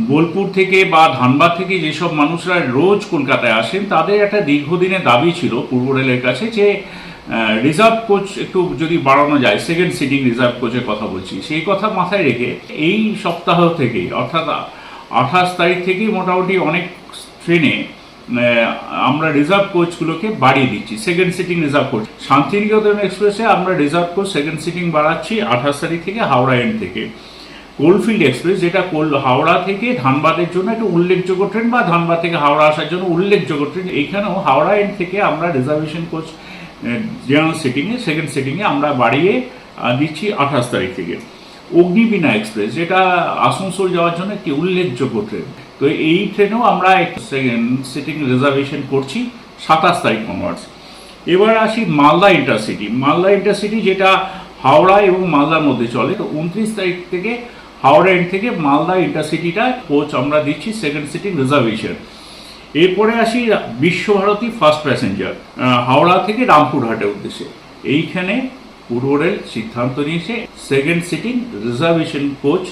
বোলপুর থেকে বা ধানবাদ থেকে যেসব মানুষরা রোজ কলকাতায় আসেন তাদের একটা দীর্ঘদিনের দাবি ছিল পূর্ব রেলের কাছে যে রিজার্ভ কোচ একটু যদি বাড়ানো যায়, সেকেন্ড সিটিং রিজার্ভ কোচের কথা বলছি, সেই কথা মাথায় রেখে এই সপ্তাহ থেকেই অর্থাৎ 28 তারিখ থেকেই মোটামুটি অনেক ট্রেনে আমরা রিজার্ভ কোচগুলোকে বাড়িয়ে দিচ্ছি, second sitting reserve coach. Shantiniketan এক্সপ্রেসে আমরা রিজার্ভ কোচ সেকেন্ড সিটিং বাড়াচ্ছি 28 তারিখ থেকে হাওড়া এন্ড থেকে। কোলফিল্ড এক্সপ্রেস, যেটা হাওড়া থেকে ধানবাদের জন্য একটা উল্লেখযোগ্য ট্রেন বা ধানবাদ থেকে হাওড়া আসার জন্য উল্লেখযোগ্য ট্রেন, এইখানেও হাওড়া এন্ড থেকে আমরা রিজার্ভেশন কোচ জেনারেল সিটিংয়ে সেকেন্ড সিটিংয়ে আমরা বাড়িয়ে দিচ্ছি 28 তারিখ থেকে। অগ্নিবীণা এক্সপ্রেস, যেটা আসানসোল যাওয়ার জন্য একটি উল্লেখযোগ্য ট্রেন, তো এই ট্রেনেও আমরা সেকেন্ড সিটিং রিজার্ভেশন করছি 27 তারিখ অনওয়ার্ডস। এবার আসি মালদা ইন্টারসিটি। মালদা ইন্টারসিটি যেটা হাওড়া এবং মালদার মধ্যে চলে, তো 29 তারিখ থেকে হাওড়া এন্ড থেকে মালদা ইন্টারসিটিটা কোচ আমরা দিচ্ছি সেকেন্ড সিটিং রিজার্ভেশন। এরপরে আসি বিশ্বভারতী ফার্স্ট প্যাসেঞ্জার হাওড়া থেকে রামপুরহাটের উদ্দেশ্যে। এইখানে পূর্ব রেল সিদ্ধান্ত নিয়েছে second sitting reservation coach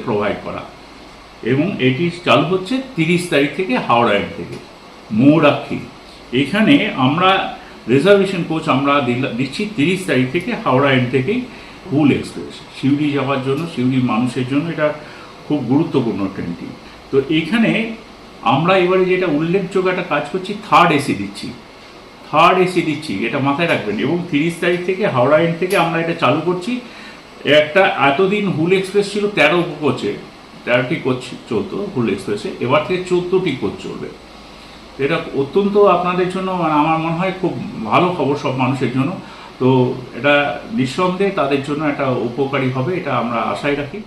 provide করা, এবং এটি চালু হচ্ছে 30 তারিখ থেকে হাওড়া এন্ড থেকে। মৌরাক্ষী, এখানে আমরা রিজার্ভেশন কোচ আমরা দিচ্ছি 30 তারিখ থেকে হাওড়া এন্ড থেকেই। হুল এক্সপ্রেস, সিউড়ি যাওয়ার জন্য, সিউড়ির মানুষের জন্য এটা খুব গুরুত্বপূর্ণ ট্রেনটি। তো এখানে আমরা এবারে যেটা উল্লেখযোগ্য একটা কাজ করছি, থার্ড এসি দিচ্ছি, এটা মাথায় রাখবেন। এবং 30 তারিখ থেকে হাওড়া এন্ড থেকে আমরা এটা চালু করছি। একটা এতদিন হুল এক্সপ্রেস ছিল 13 কোচে, 13টি কোচ চলতো হুল এক্সপ্রেসে, এবার থেকে 14টি কোচ চলবে। এটা অত্যন্ত আপনাদের জন্য, মানে আমার মনে হয় খুব ভালো খবর সব মানুষের জন্য। তো এটা নিঃসন্দেহে তাদের জন্য একটা উপকারী হবে, এটা আমরা আশায় রাখি।